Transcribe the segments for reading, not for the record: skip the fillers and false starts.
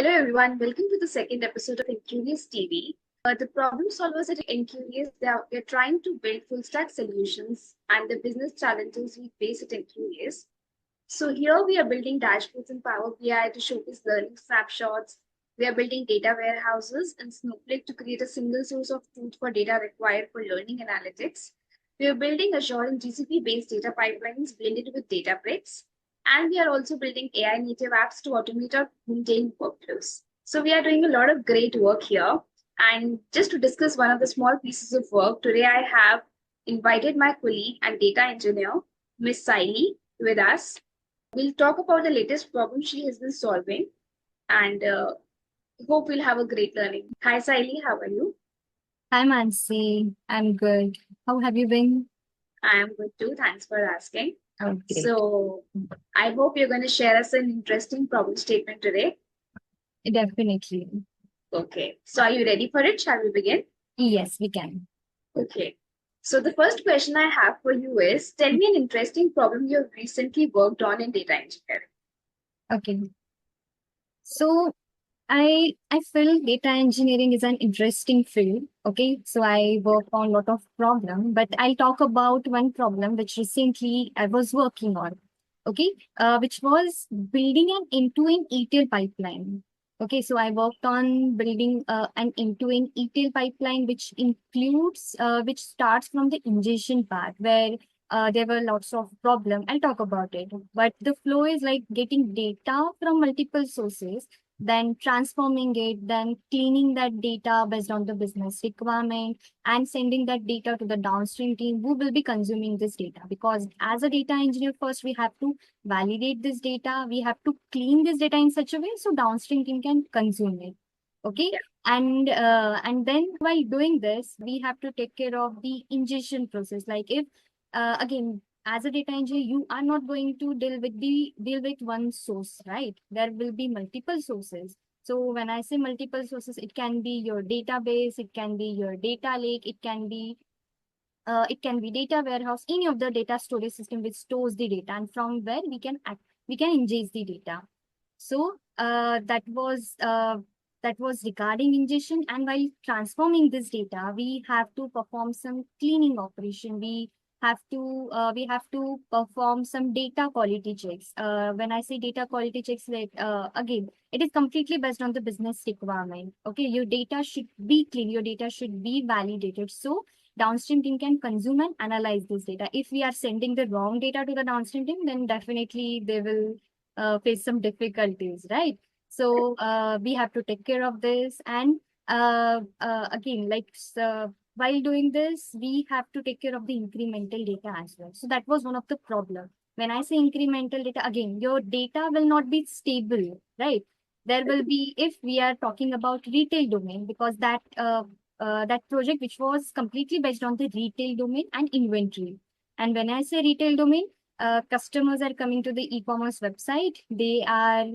Hello everyone, welcome to the second episode of Incurious TV. The problem solvers at Incurious, they're trying to build full stack solutions and the business challenges we face at Incurious. So here we are building dashboards in Power BI to showcase learning snapshots. We are building data warehouses in Snowflake to create a single source of truth for data required for learning analytics. We are building Azure and GCP-based data pipelines blended with Databricks. And we are also building AI native apps to automate our mundane workflows. So we are doing a lot of great work here. And just to discuss one of the small pieces of work, today I have invited my colleague and data engineer, Miss Saili, with us. We'll talk about the latest problem she has been solving and hope we'll have a great learning. Hi, Saili, how are you? Hi, Mansi. I'm good. How have you been? I am good too. Thanks for asking. Oh, great. So I hope you're going to share us an interesting problem statement today. Definitely. Okay. So are you ready for it? Shall we begin? Yes, we can. Okay. So the first question I have for you is, tell me an interesting problem you have recently worked on in data engineering. Okay. So I feel data engineering is an interesting field. Okay. So I work on a lot of problem, but I'll talk about one problem which recently I was working on. Okay. Which was building an end-to-end ETL pipeline. Okay, so I worked on building an end-to-end ETL pipeline, which starts from the ingestion part, where there were lots of problem. I'll talk about it. But the flow is like getting data from multiple sources, then transforming it, then cleaning that data based on the business requirement, and sending that data to the downstream team who will be consuming this data. Because as a data engineer, first we have to validate this data. We have to clean this data in such a way so downstream team can consume it. Okay. Yeah. And then while doing this, we have to take care of the ingestion process. Like if again, as a data engineer, you are not going to deal with one source, right? There will be multiple sources. So when I say multiple sources, it can be your database, it can be your data lake, it can be data warehouse, any of the data storage system which stores the data, and from where we can ingest the data. So that was regarding ingestion. And while transforming this data, we have to perform some cleaning operation. We have to perform some data quality checks. When I say data quality checks, like again, it is completely based on the business requirement. Okay, your data should be clean, your data should be validated. So downstream team can consume and analyze this data. If we are sending the wrong data to the downstream team, then definitely they will face some difficulties, right? So we have to take care of this. And again, while doing this, we have to take care of the incremental data as well. So that was one of the problem. When I say incremental data, again, your data will not be stable, right? There will be, if we are talking about retail domain, because that project which was completely based on the retail domain and inventory. And when I say retail domain, customers are coming to the e-commerce website. They are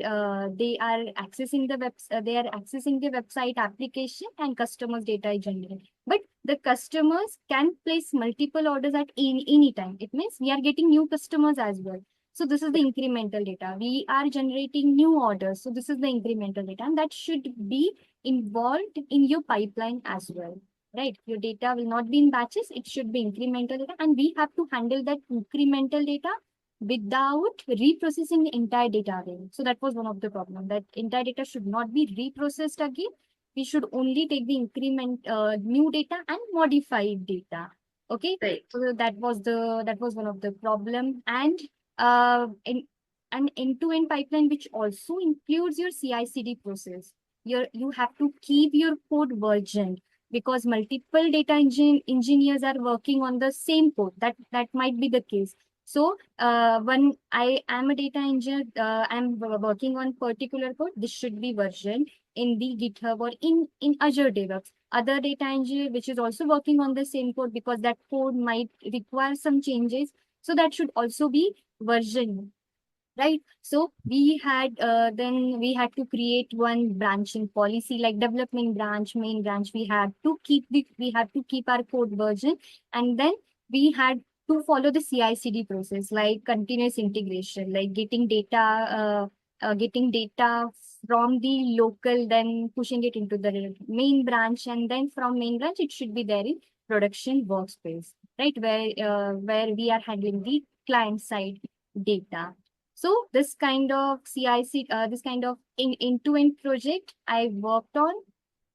accessing the website application, and customers data is generated. But the customers can place multiple orders at any time. It means we are getting new customers as well. So this is the incremental data. We are generating new orders. So this is the incremental data, and that should be involved in your pipeline as well, right? Your data will not be in batches. It should be incremental data, and we have to handle that incremental data without reprocessing the entire data again. So that was one of the problems, that entire data should not be reprocessed again. We should only take the new data and modified data. Okay. Right. So that was one of the problem. And in an end-to-end pipeline, which also includes your CI/CD process. You have to keep your code versioned, because multiple data engineers are working on the same code. That might be the case. So when I am a data engineer, I'm working on particular code. This should be versioned in the GitHub or in Azure DevOps. Other data engineer which is also working on the same code, because that code might require some changes. So that should also be versioned. Right. So then we had to create one branching policy, like development branch, main branch. We had to keep our code version, and then we had to follow the CI/CD process, like continuous integration, like getting data from the local, then pushing it into the main branch, and then from main branch, it should be there in production workspace, right? Where we are handling the client side data. So this kind of CIC, this kind of end-to-end project I worked on,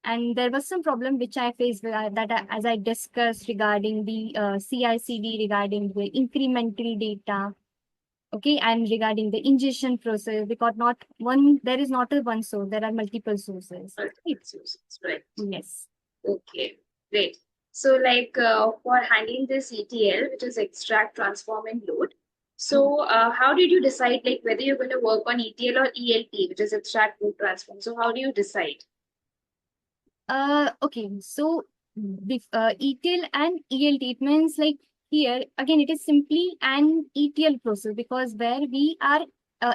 and there was some problem which I faced as I discussed regarding the CI/CD, regarding the incremental data, okay, and regarding the ingestion process, because there is not a one source, there are multiple sources. Multiple sources, right? Yes. Okay, great. So, like for handling this ETL, which is extract, transform, and load. So, how did you decide like whether you're going to work on ETL or ELT, which is extract, load, transform? So, how do you decide? Okay, so ETL and ELT, it means like here again, it is simply an ETL process, because where we are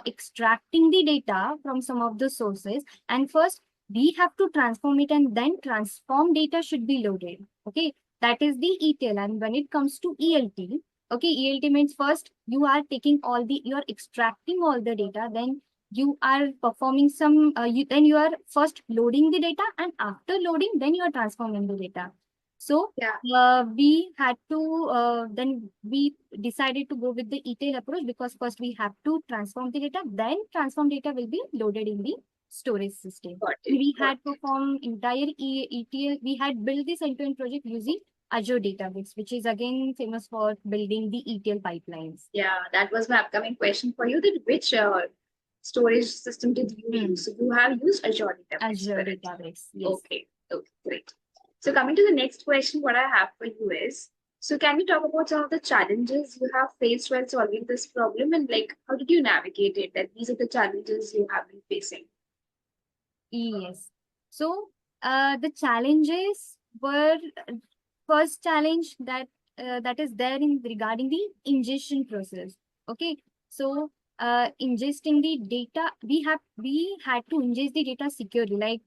extracting the data from some of the sources, and first we have to transform it, and then transform data should be loaded. Okay, that is the ETL. And when it comes to ELT, okay, ELT means first you are extracting all the data, then you are performing some then you are first loading the data, and after loading then you are transforming the data. So Yeah. we had to then we decided to go with the ETL approach, because first we have to transform the data, then transform data will be loaded in the storage system. Got it. We Got had performed entire ETL. We had built this end-to-end project using Azure Databricks, which is again famous for building the ETL pipelines. Yeah, that was my upcoming question for you. That which storage system did you use? So you have used Azure Databricks. Azure Correct? Databricks, yes. Okay. Okay, great. So coming to the next question, what I have for you is, so can you talk about some of the challenges you have faced while solving this problem, and like how did you navigate it? That these are the challenges you have been facing. Yes. So the challenges were, first challenge that is there in regarding the ingestion process. Okay. So ingesting the data, we had to ingest the data securely. Like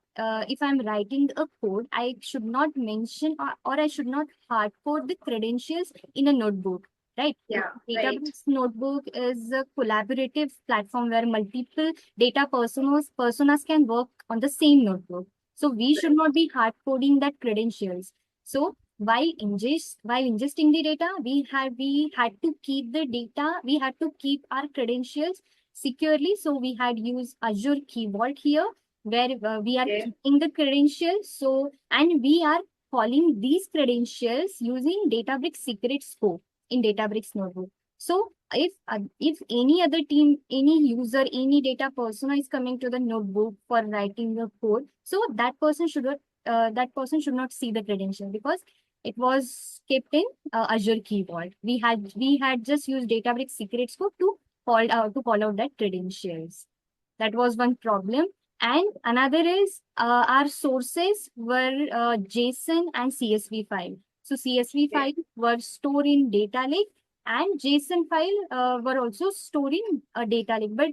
if I'm writing a code, I should not mention, or I should not hard code the credentials in a notebook. Right. Yeah, right. Databricks Notebook is a collaborative platform where multiple data personas can work on the same notebook. So we should not be hard coding that credentials. So while ingesting the data, we had to keep the data, we had to keep our credentials securely. So we had used Azure Key Vault here, where we are Okay. keeping the credentials. So, and we are calling these credentials using Databricks secret scope in Databricks Notebook. So if any other team, any user, any data persona is coming to the notebook for writing the code, so that person should not see the credential, because it was kept in Azure Key Vault. We had just used Databricks secret scope to call out that credentials. That was one problem. And another is our sources were JSON and CSV file. So CSV file were stored in data lake, and JSON file were also stored in a data lake. But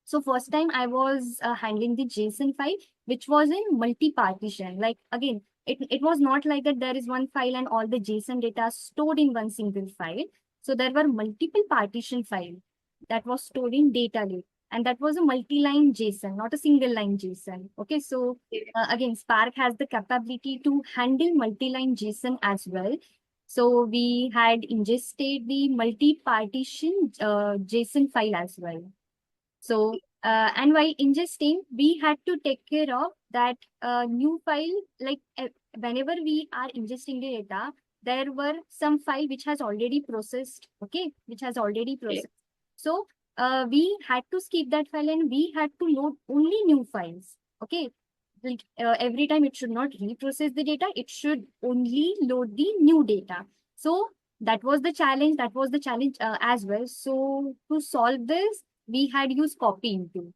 so first time I was handling the JSON file, which was in multi-partition. Like again, it was not like that there is one file and all the JSON data stored in one single file. So there were multiple partition files that was stored in data lake. And that was a multi-line JSON, not a single line JSON. Okay, so again, Spark has the capability to handle multi-line JSON as well. So we had ingested the multi-partition JSON file as well. So, and while ingesting, we had to take care of that new file, like whenever we are ingesting the data, there were some file which has already processed, okay, which has already processed. So we had to skip that file, and we had to load only new files, okay. Like every time it should not reprocess the data, it should only load the new data. So that was the challenge, as well. So to solve this, we had used copy into.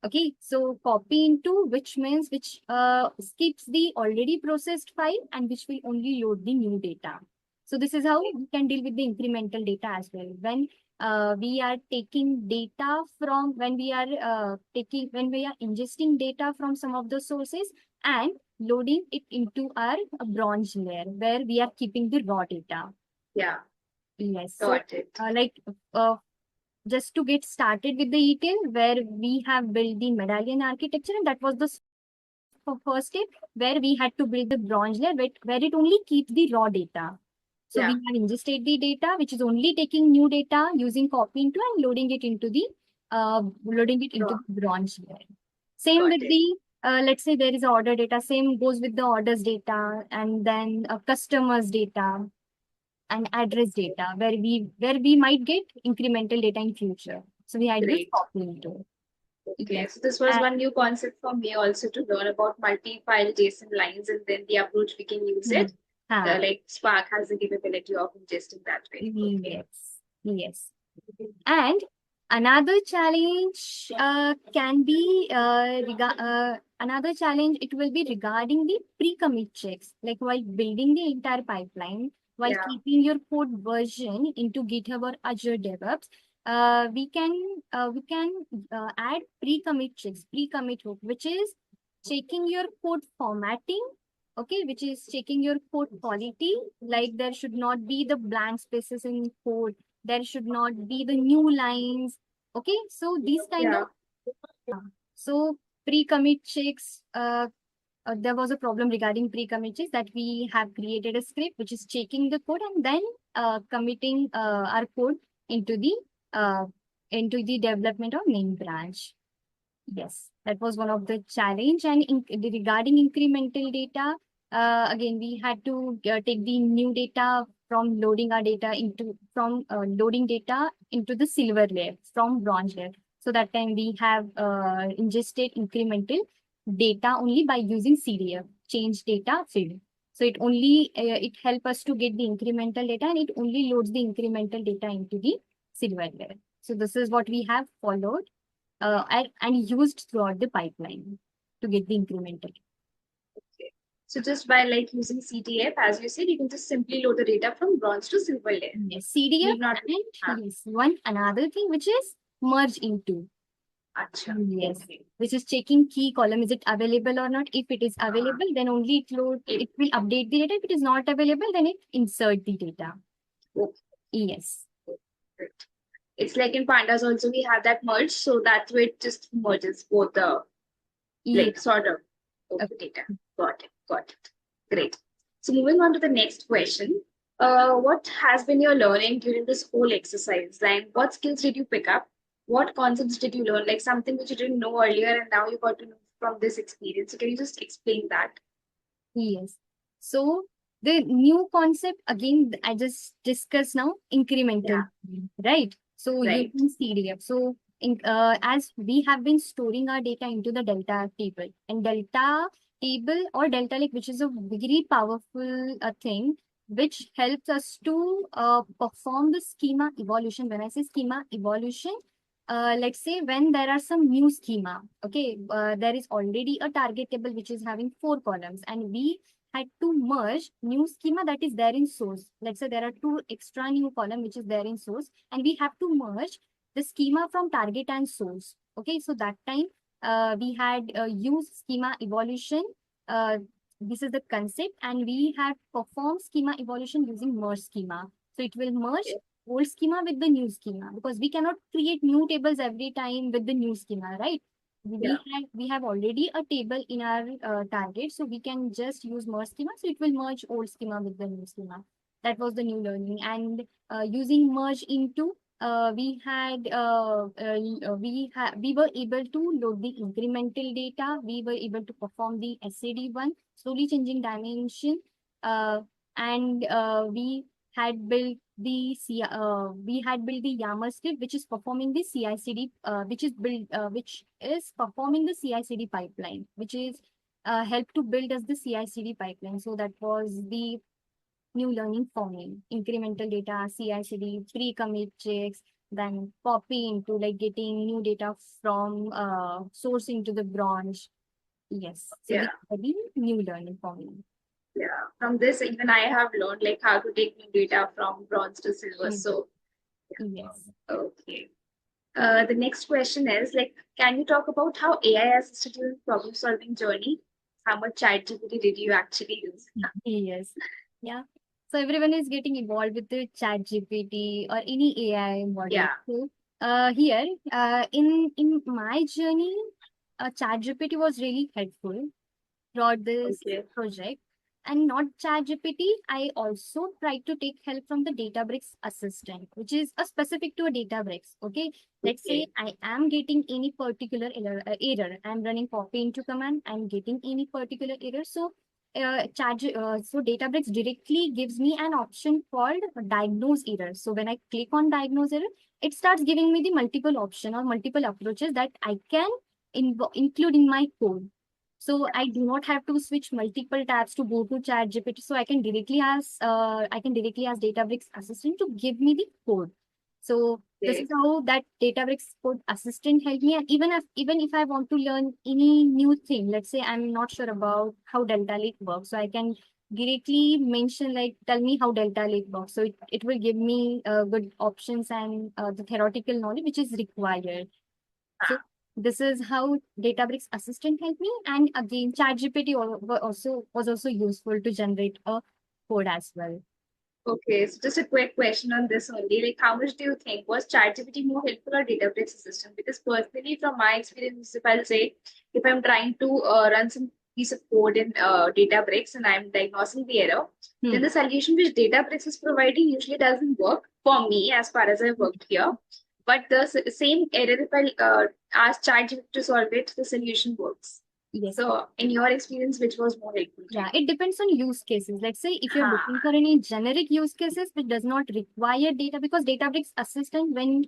Okay, so copy into, which means skips the already processed file and which will only load the new data. So this is how we can deal with the incremental data as well. When we are taking data from, when we are ingesting data from some of the sources and loading it into our bronze layer, where we are keeping the raw data. Yeah. Yes. Got it. Like just to get started with the ETL, where we have built the medallion architecture, and that was the first step where we had to build the bronze layer where it only keeps the raw data. So we Yeah, have ingested the data, which is only taking new data using copy into and loading it into raw. the bronze layer. Same Got with it. the let's say there is order data. Same goes with the orders data, and then customers data and address data, where we might get incremental data in future. So we had used Great. copy into. Okay, Yes. so this was one new concept for me also to learn about multi-file JSON lines and then the approach we can use Hmm. it. Huh. Like Spark has the capability of ingesting that way. Okay. Yes. Yes. And another challenge can be another challenge. It will be regarding the pre-commit checks. Like while building the entire pipeline, while Yeah, keeping your code version into GitHub or Azure DevOps, we can add pre-commit checks, pre-commit hook, which is checking your code formatting. Okay, which is checking your code quality. Like there should not be the blank spaces in code, there should not be the new lines. Okay, so these kind of yeah. so pre-commit checks. There was a problem regarding pre-commit checks that we have created a script which is checking the code and then committing our code into the uh, development of main branch. Yes, that was one of the challenge. And regarding incremental data, again, we had to take the new data from loading our data into from loading data into the silver layer from bronze layer. So that time we have ingested incremental data only by using CDF, change data field. So it help us to get the incremental data and it only loads the incremental data into the silver layer. So this is what we have followed and used throughout the pipeline to get the incremental. Okay. So just by like using CTF, as you said, you can just simply load the data from bronze to silver layer. Yes, CDF Need not. and yes, one another thing which is merge into. Acha. Yes, Okay. which is checking key column. Is it available or not? If it is available, then only It, it will update the data. If it is not available, then it insert the data. okay. Yes. Great. It's like in pandas also we have that merge, so that way it just merges both the Yes. like sort of Okay. data. Got it. Got it. Great. So moving on to the next question. What has been your learning during this whole exercise? Like what skills did you pick up? What concepts did you learn? Like something which you didn't know earlier and now you got to know from this experience. So can you just explain that? Yes. So the new concept again, I just discussed now incremental, Yeah, right? So right. using CDF. So as we have been storing our data into the Delta table, and Delta table or Delta Lake, which is a very powerful thing, which helps us to perform the schema evolution. When I say schema evolution, let's say when there are some new schema, okay, there is already a target table which is having 4 columns, and we had to merge new schema that is there in source. Let's say there are 2 extra new column which is there in source, and we have to merge the schema from target and source. Okay, so that time we had used schema evolution. Uh, this is the concept, and we had performed schema evolution using merge schema. So it will merge old schema with the new schema because we cannot create new tables every time with the new schema, right? Yeah, We have already a table in our target, so we can just use merge schema. So it will merge old schema with the new schema. That was the new learning. And using merge into, we were able to load the incremental data. We were able to perform the SAD one, slowly changing dimension, and we had built the YAML script, which is performing the CI/CD, which is performing the CI/CD pipeline, which is help to build us the CI/CD pipeline. So that was the new learning for me. Incremental data, CI/CD, pre-commit checks, then copy into like getting new data from source into the branch. Yes. So this yeah, is the new learning for me. yeah. From this, even I have learned like how to take new data from bronze to silver. Mm. So, Yes. okay. The next question is like, can you talk about how AI assisted your problem solving journey? How much ChatGPT did you actually use? Yes. Yeah. So everyone is getting involved with the chat GPT or any AI model. Yeah, So Here, in my journey, ChatGPT was really helpful throughout this Okay. project. And not ChatGPT, I also tried to take help from the Databricks assistant, which is a specific to a Databricks. Okay, let's say Okay. I am getting any particular error. I'm running copy into command. I'm getting any particular error. So, so Databricks directly gives me an option called diagnose error. So when I click on diagnose error, it starts giving me the multiple option or multiple approaches that I can include in my code. So I do not have to switch multiple tabs to go to ChatGPT. So I can directly ask Databricks assistant to give me the code. So this is Okay. how that Databricks code assistant helped me. And even if I want to learn any new thing, let's say I'm not sure about how Delta Lake works, so I can directly mention, like, tell me how Delta Lake works. So it will give me good options and the theoretical knowledge which is required. So this is how Databricks assistant helped me. And again, ChatGPT was also useful to generate a code as well. Okay, so just a quick question on this only. Like, how much do you think was ChatGPT more helpful or Databricks assistant? Because personally, from my experience, if I'll say, if I'm trying to run some piece of code in Databricks and I'm diagnosing the error, then Hmm. the solution which Databricks is providing usually doesn't work for me as far as I've worked here. But the same error, if I ask ChatGPT to solve it, the solution works. Yes. So, in your experience, which was more helpful to you? Yeah, it depends on use cases. Let's say if you're Ha, looking for any generic use cases which does not require data, because Databricks assistant when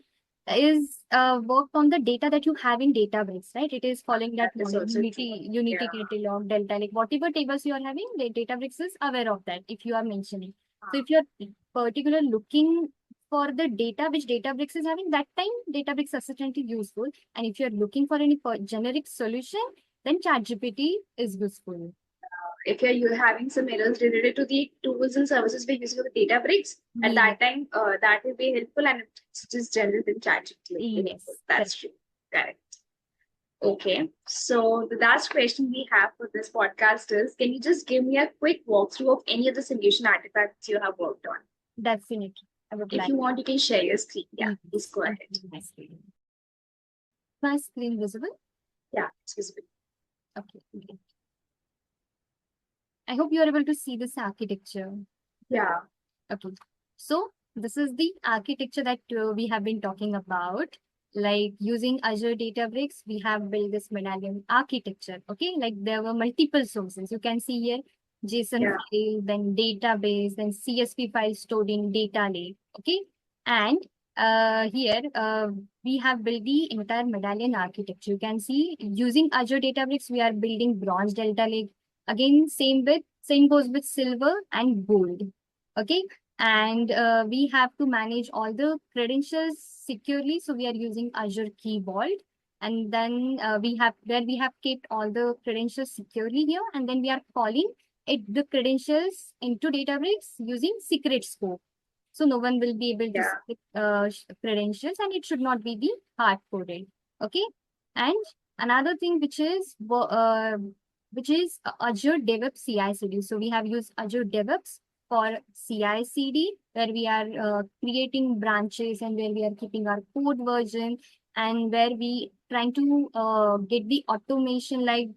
is worked on the data that you have in Databricks, right? It is following that that is model, also true. Unity Yeah. catalog, Delta Lake, whatever tables you are having, the Databricks is aware of that if you are mentioning. So if you're particular looking for the data which Databricks is having, that time Databricks assistant is useful. And if you're looking for any generic solution, then ChatGPT is useful. If you're having some errors related to the tools and services we're using for the Databricks, at Yes, that time, that will be helpful and it's just general in ChatGPT will be helpful. yes, correct. That's true. Correct. Okay. So the last question we have for this podcast is, can you just give me a quick walkthrough of any of the solution artifacts you have worked on? Definitely. I would If like you want, you can share your screen. Yeah, to. please go And ahead. my screen. My screen visible? Yeah, it's visible. Okay, great. I hope you are able to see this architecture. Yeah. Okay. So this is the architecture that we have been talking about. Like using Azure Databricks, we have built this medallion architecture. Okay, like there were multiple sources. You can see here JSON Yeah. file, then database, then CSV file stored in data lake. Okay, and here we have built the entire medallion architecture. You can see using Azure Databricks, we are building bronze Delta Lake. Again, same goes with silver and gold. Okay, and we have to manage all the credentials securely, so we are using Azure Key Vault. And then we have kept all the credentials securely here, and then we are calling the credentials into Databricks using secret scope, so no one will be able to Yeah. see credentials, and it should not be the hard coded. Okay, and another thing which is Azure DevOps CI/CD. So we have used Azure DevOps for CI/CD, where we are creating branches and where we are keeping our code version, and where we trying to get the automation, like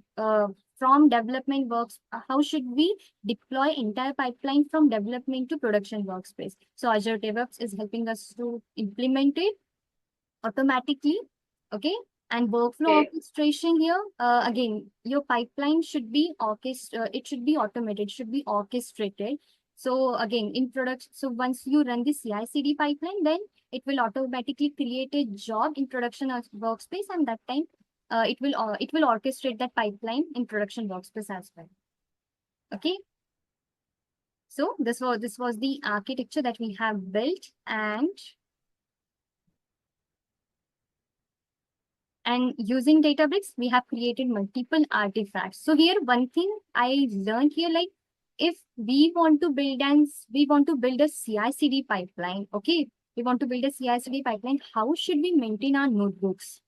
from development works. How should we deploy entire pipeline from development to production workspace? So Azure DevOps is helping us to implement it automatically. Okay. And workflow Okay. orchestration here, again, your pipeline should be it should be automated, should be orchestrated. So again, in production, so once you run the CI/CD pipeline, then it will automatically create a job in production workspace, and that time it will orchestrate that pipeline in production workspace as well. Okay. So this was the architecture that we have built, and using Databricks, we have created multiple artifacts. So here, one thing I learned here, like if we want to build a CI/CD pipeline, okay, we want to build a CI/CD pipeline. How should we maintain our notebooks?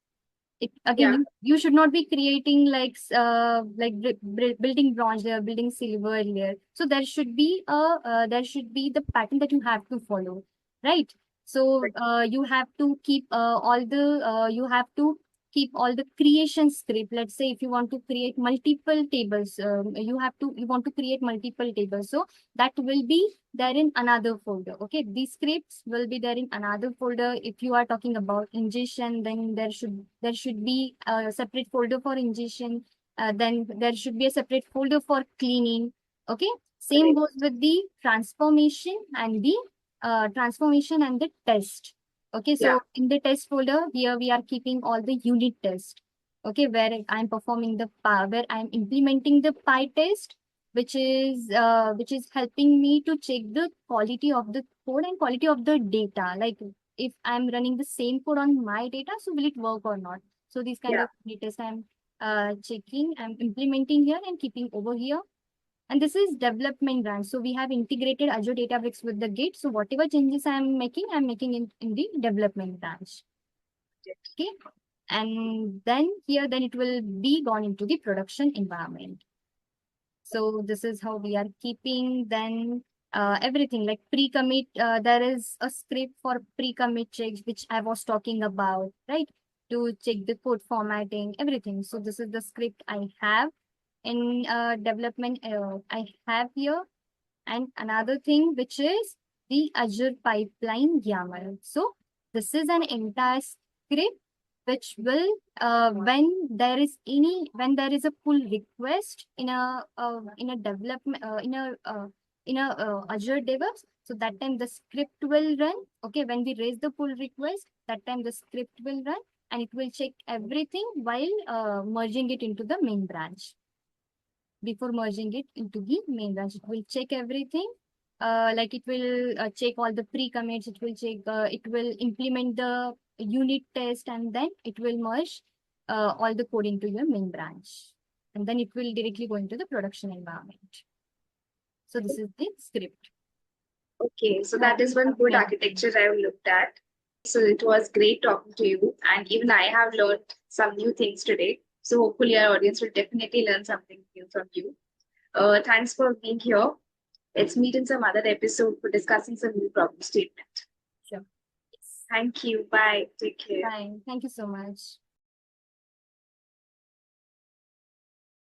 Again, Yeah. you should not be creating building bronze layer, building silver layer. So there should be the pattern that you have to follow, right? So you have to keep all the creation script. Let's say if you want to create multiple tables, you want to create multiple tables. So that will be there in another folder. Okay, these scripts will be there in another folder. If you are talking about ingestion, then there should be a separate folder for ingestion. Then there should be a separate folder for cleaning. Okay, same Correct. goes with the transformation and the test. Okay, Yeah. so in the test folder, here we are keeping all the unit test. Okay, where I'm performing where I'm implementing the PyTest, which is helping me to check the quality of the code and quality of the data. Like if I'm running the same code on my data, so will it work or not? So these kind Yeah. of unit tests I'm checking, I'm implementing here and keeping over here. And this is development branch. So we have integrated Azure Databricks with the Git. So whatever changes I'm making in the development branch. Okay. And then here, then it will be gone into the production environment. So this is how we are keeping then everything like pre-commit. There is a script for pre-commit checks, which I was talking about, right? To check the code formatting, everything. So this is the script I have in development. I have here. And another thing, which is the Azure Pipeline YAML. So this is an entire script which will, when there is a pull request in a development in a Azure DevOps, so that time the script will run. Okay, when we raise the pull request, that time the script will run and it will check everything while merging it into the main branch. Before merging it into the main branch, it will check everything. Like it will check all the pre-commits, it will implement the unit test, and then it will merge all the code into your main branch. And then it will directly go into the production environment. So this is the script. Okay, so that is one good Yeah. architecture I've looked at. So it was great talking to you, and even I have learned some new things today. So hopefully our audience will definitely learn something new from you. Thanks for being here. Let's meet in some other episode for discussing some new problem statement. Sure. Thank you. Bye. Take care. Fine. Thank you so much.